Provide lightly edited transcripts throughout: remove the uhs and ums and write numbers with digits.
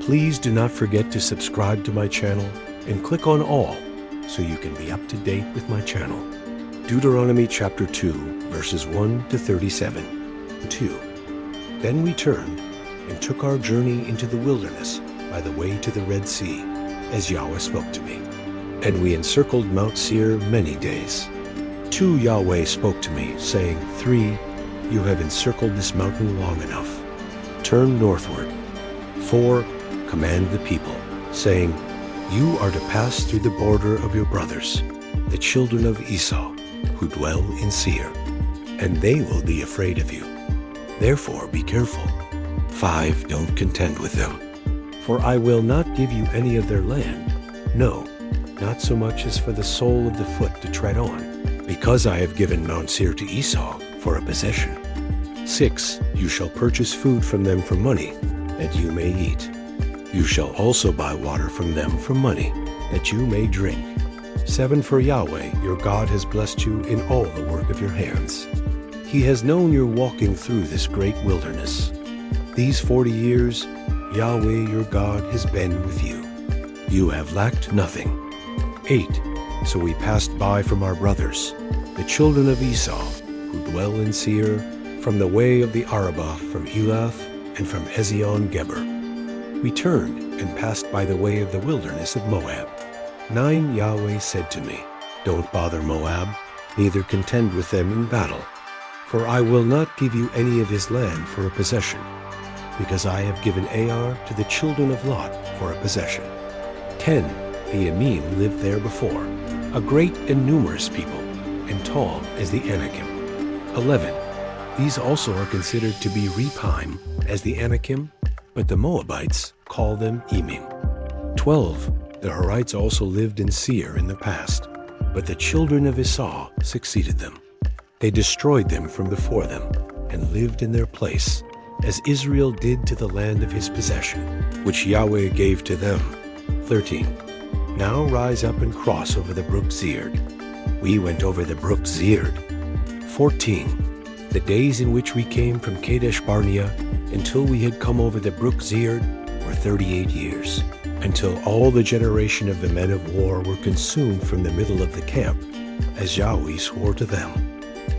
Please do not forget to subscribe to my channel and click on all so you can be up to date with my channel. Deuteronomy chapter 2, verses 1 to 37. 2. Then we turned and took our journey into the wilderness by the way to the Red Sea, as Yahweh spoke to me. And we encircled Mount Seir many days. 2. Yahweh spoke to me, saying, 3. You have encircled this mountain long enough. Turn northward. 4. Command the people, saying, You are to pass through the border of your brothers, the children of Esau, who dwell in Seir, and they will be afraid of you. Therefore be careful. 5. Don't contend with them, for I will not give you any of their land, no, not so much as for the sole of the foot to tread on, because I have given Mount Seir to Esau for a possession. 6. You shall purchase food from them for money, that you may eat. You shall also buy water from them for money, that you may drink. 7. For Yahweh your God has blessed you in all the work of your hands. He has known your walking through this great wilderness. These 40 years, Yahweh your God has been with you. You have lacked nothing. 8. So we passed by from our brothers, the children of Esau, who dwell in Seir, from the way of the Arabah, from Elath, and from Ezion-Geber. We turned and passed by the way of the wilderness of Moab. 9. Yahweh said to me, Don't bother Moab, neither contend with them in battle, for I will not give you any of his land for a possession, because I have given Ar to the children of Lot for a possession. 10. The Emim lived there before, a great and numerous people, and tall as the Anakim. 11. These also are considered to be Rephaim as the Anakim, but the Moabites call them Emim. 12. The Horites also lived in Seir in the past, but the children of Esau succeeded them. They destroyed them from before them, and lived in their place, as Israel did to the land of his possession, which Yahweh gave to them. 13. Now rise up and cross over the brook Zered. We went over the brook Zered. 14. The days in which we came from Kadesh Barnea until we had come over the brook Zered were 38 years, until all the generation of the men of war were consumed from the middle of the camp, as Yahweh swore to them.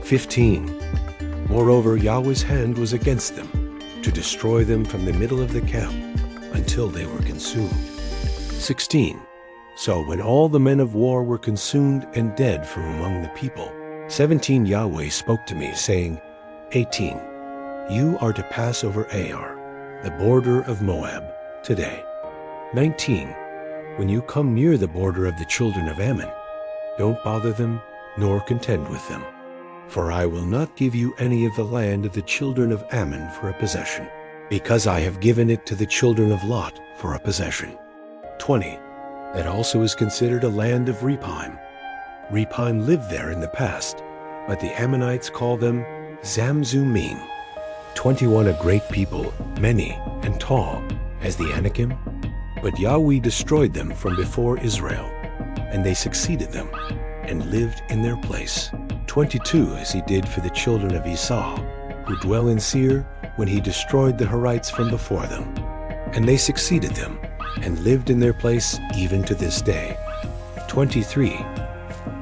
15. Moreover, Yahweh's hand was against them, to destroy them from the middle of the camp, until they were consumed. 16. So when all the men of war were consumed and dead from among the people, 17. Yahweh spoke to me, saying, 18. You are to pass over Ar, the border of Moab, today. 19. When you come near the border of the children of Ammon, don't bother them, nor contend with them. For I will not give you any of the land of the children of Ammon for a possession, because I have given it to the children of Lot for a possession. 20. That also is considered a land of Rephaim. Rephaim lived there in the past, but the Ammonites call them Zamzummim. 21. A great people, many and tall, as the Anakim. But Yahweh destroyed them from before Israel, and they succeeded them, and lived in their place. 22. As he did for the children of Esau, who dwell in Seir, when he destroyed the Horites from before them. And they succeeded them, and lived in their place even to this day. 23.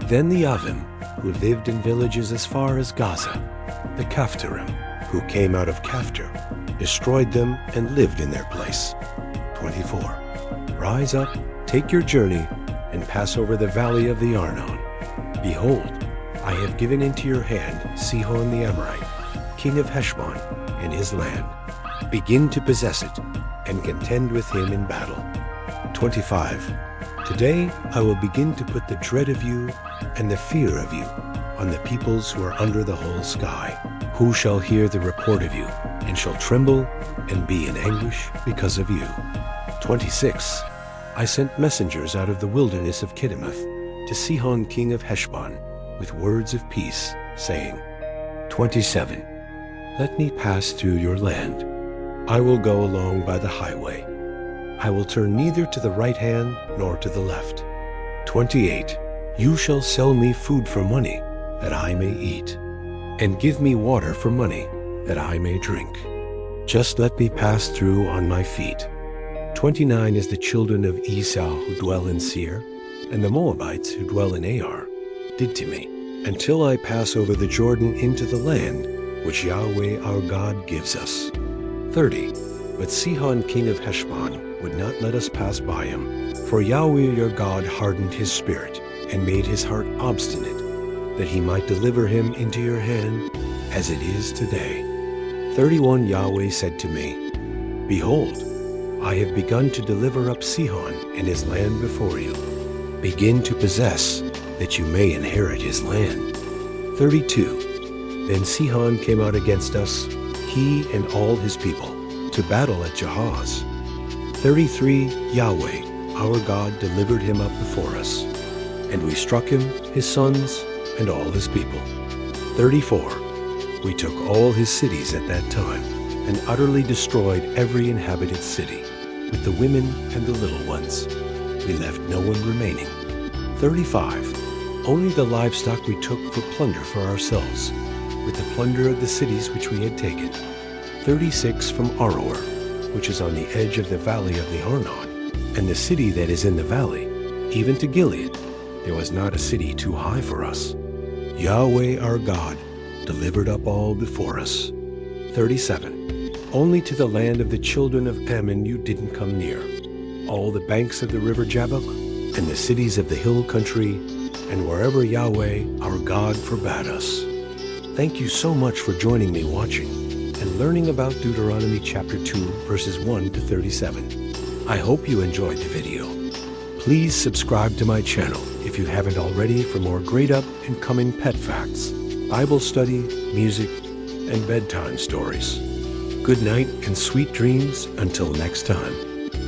Then the Avim, who lived in villages as far as Gaza, the Caphtorim, who came out of Caphtor, destroyed them and lived in their place. 24. Rise up, take your journey, and pass over the valley of the Arnon. Behold, I have given into your hand Sihon the Amorite, king of Heshbon, and his land. Begin to possess it, and contend with him in battle. 25. Today I will begin to put the dread of you and the fear of you on the peoples who are under the whole sky, who shall hear the report of you, and shall tremble and be in anguish because of you. 26. I sent messengers out of the wilderness of Kedemoth to Sihon king of Heshbon with words of peace, saying, 27. Let me pass through your land. I will go along by the highway. I will turn neither to the right hand nor to the left. 28. You shall sell me food for money, that I may eat, and give me water for money, that I may drink. Just let me pass through on my feet. 29 is the children of Esau who dwell in Seir, and the Moabites who dwell in Ar, did to me, until I pass over the Jordan into the land which Yahweh our God gives us. 30. But Sihon king of Heshbon would not let us pass by him, for Yahweh your God hardened his spirit, and made his heart obstinate, that he might deliver him into your hand, as it is today. 31. Yahweh said to me, Behold, I have begun to deliver up Sihon and his land before you. Begin to possess, that you may inherit his land. 32. Then Sihon came out against us, he and all his people, to battle at Jahaz. 33. Yahweh, our God, delivered him up before us, and we struck him, his sons, and all his people. 34. We took all his cities at that time, and utterly destroyed every inhabited city, with the women and the little ones. We left no one remaining. 35. Only the livestock we took for plunder for ourselves, with the plunder of the cities which we had taken. 36. From Aroer, which is on the edge of the valley of the Arnon, and the city that is in the valley, even to Gilead, there was not a city too high for us. Yahweh our God delivered up all before us. 37. Only to the land of the children of Ammon you didn't come near, all the banks of the river Jabbok, and the cities of the hill country, and wherever Yahweh our God forbade us. Thank you so much for joining me watching and learning about Deuteronomy chapter 2 verses 1 to 37. I hope you enjoyed the video. Please subscribe to my channel if you haven't already for more great up and coming pet facts, Bible study, music, and bedtime stories. Good night and sweet dreams until next time.